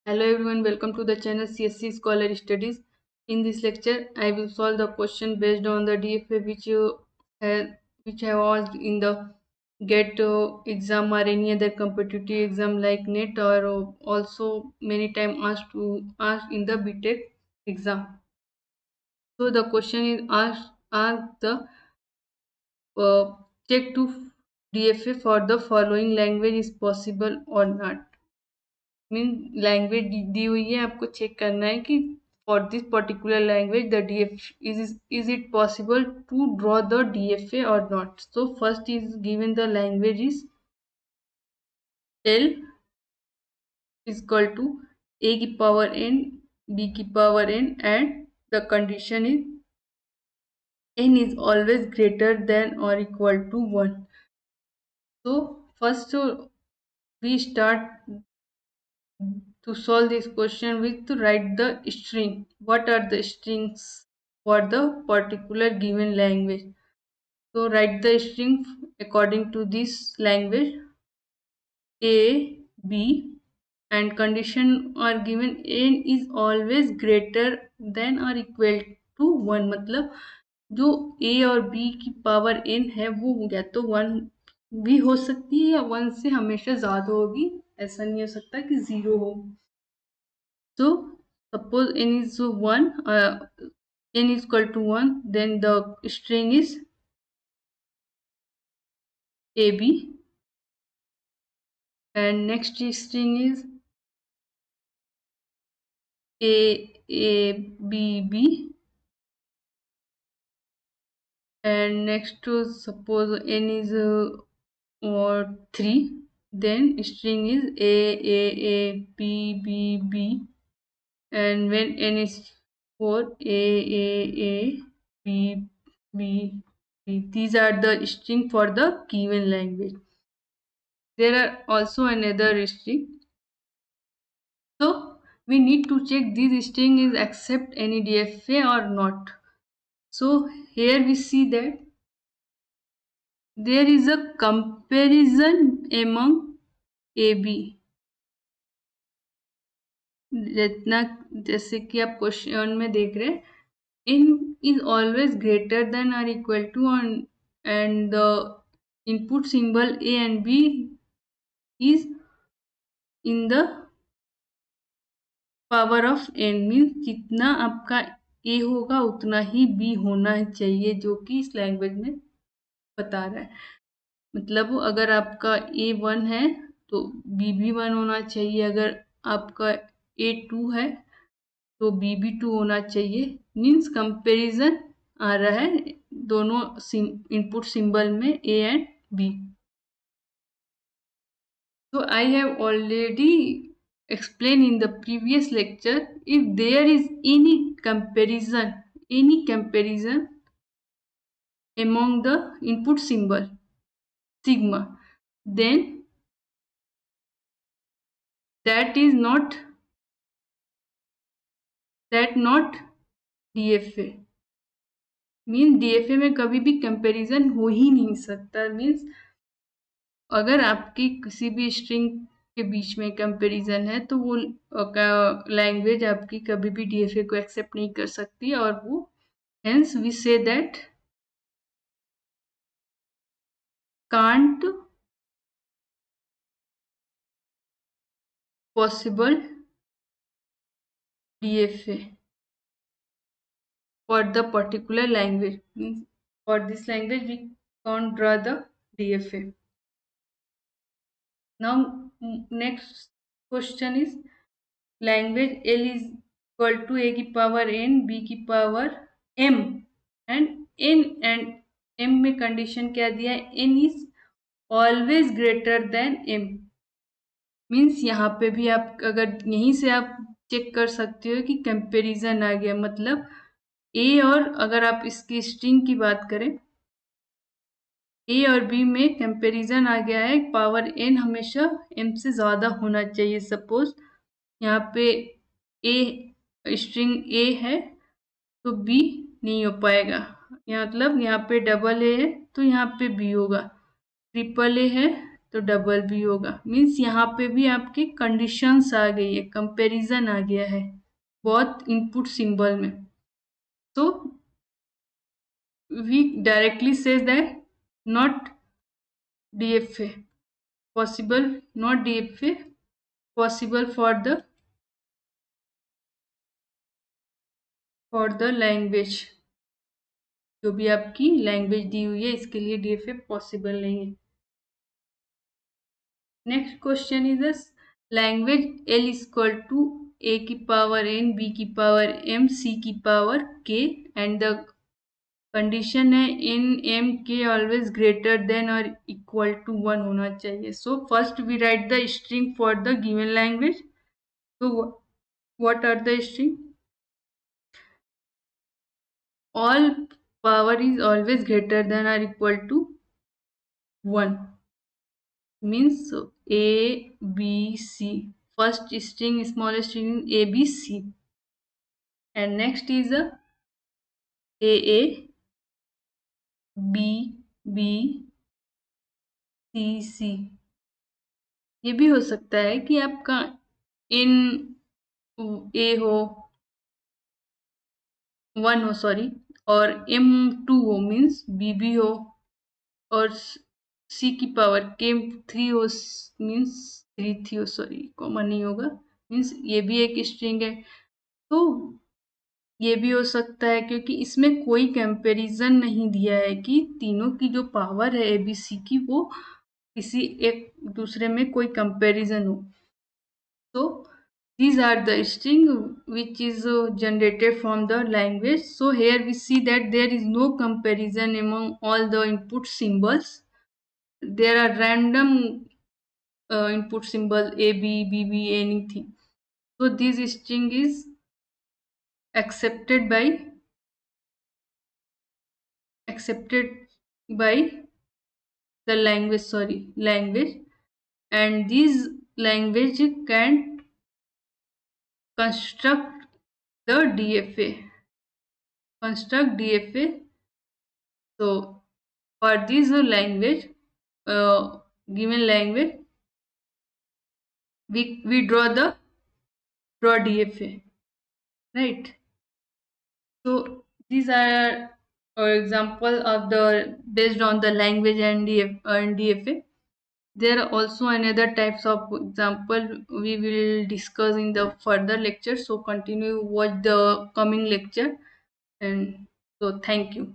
Hello everyone, welcome to the channel CSC Scholar Studies. In this lecture, I will solve the question based on the DFA which have asked in the GET exam or any other competitive exam like NET or also many time asked in the BTech exam. So the question is asked the uh, check to DFA for the following language is possible or not. Mean language दी हुई है, आपको check करना है कि for this particular language the DF is it possible to draw the DFA और not. So first is given the language is L is equal to A की power n B की power n and the condition is n is always greater than or equal to 1. So first we start to solve this question with to write the string. What are the strings for the particular given language? So write the string according to this language A, B, and condition are given n is always greater than or equal to 1. मतलब जो A और B की power n है वो या तो 1 भी हो सकती है या 1 से हमेशा ज़्यादा होगी. ऐसा नहीं हो सकता कि 0 हो. So suppose n is 1, n is equal to 1, then the string is AB and next string is ABB and next to suppose n is 3, then string is ABBB and when n is 4 ABB. These are the string for the given language. There are also another string. So we need to check this string is accept any DFA or not. So here we see that there is a comparison among AB. जितना जैसे कि आप question में देख रहे हैं n is always greater than or equal to and the input symbol A and B is in the power of n means जितना आपका A होगा उतना ही B होना चाहिए, जो कि इस लैंग्वेज में बता रहा है. मतलब अगर आपका A 1 है तो B भी 1 होना चाहिए, अगर आपका A 2 है तो B भी 2 होना चाहिए. मीन्स कंपैरिजन आ रहा है दोनों इनपुट सिंबल में A and B. So I have already explained in the previous lecture, if there is any comparison among the input symbol sigma, then that is not DFA. Means DFA में कभी भी comparison हो ही नहीं सकता. Means अगर आपकी किसी भी स्ट्रिंग के बीच में कंपैरिजन है तो वो लैंग्वेज आपकी कभी भी DFA को एक्सेप्ट नहीं कर सकती और वो hence we say that can't possible DFA for the particular language. Means for this language we can't draw the DFA. Now next question is language L is equal to A की power n B की power m and n and m में condition क्या दिया है, n is always greater than m. Means यहाँ पे भी आप अगर यहीं से आप चेक कर सकते हो कि कंपैरिजन आ गया. मतलब A और अगर आप इसकी स्ट्रिंग की बात करें A और B में कंपैरिजन आ गया है, पावर n हमेशा m से ज़्यादा होना चाहिए. सपोज यहाँ पे A स्ट्रिंग A है तो B नहीं हो पाएगा. यहाँ मतलब यहाँ पे डबल A है तो यहाँ पे B होगा. ट्रिपल A है तो डबल बी होगा। मीन्स यहाँ पे भी आपके कंडीशंस आ गई है, कंपैरिजन आ गया है बहुत इनपुट सिंबल में। तो we directly says that not DFA possible, not DFA possible for the language। जो भी आपकी लैंग्वेज दी हुई है इसके लिए DFA पॉसिबल नहीं है। Next question is this, language L equal to A की पावर N, B की पावर M, C की power K and the condition है इन M K always greater than और इक्वल टू 1 होना चाहिए। So first we write the string for the given language. तो what are the string? All power is always greater than or equal to 1 means A, B, C. First string, smallest string A, B, C. And next is A, B, B, C, C. ये भी हो सकता है कि आपका इन A हो 1 हो sorry, और M2 हो मीन्स B हो, और C की पावर K3 हो मीन्स 3 हो सॉरी, कॉमन नहीं होगा मीन्स ये भी एक स्ट्रिंग है। तो ये भी हो सकता है क्योंकि इसमें कोई कंपैरिजन नहीं दिया है कि तीनों की जो पावर है ABC की वो किसी एक दूसरे में कोई कंपैरिजन हो। So these are the string which is generated from the language. So here we see that there is no comparison among all the input symbols. There are random input symbol A, B, B, B, anything. So this string is accepted by the language, and this language can construct the DFA. So for this language, given language, we draw DFA, right? So these are example of the based on the language and DFA. There are also another types of example we will discuss in the further lecture. So continue watch the coming lecture, and so thank you.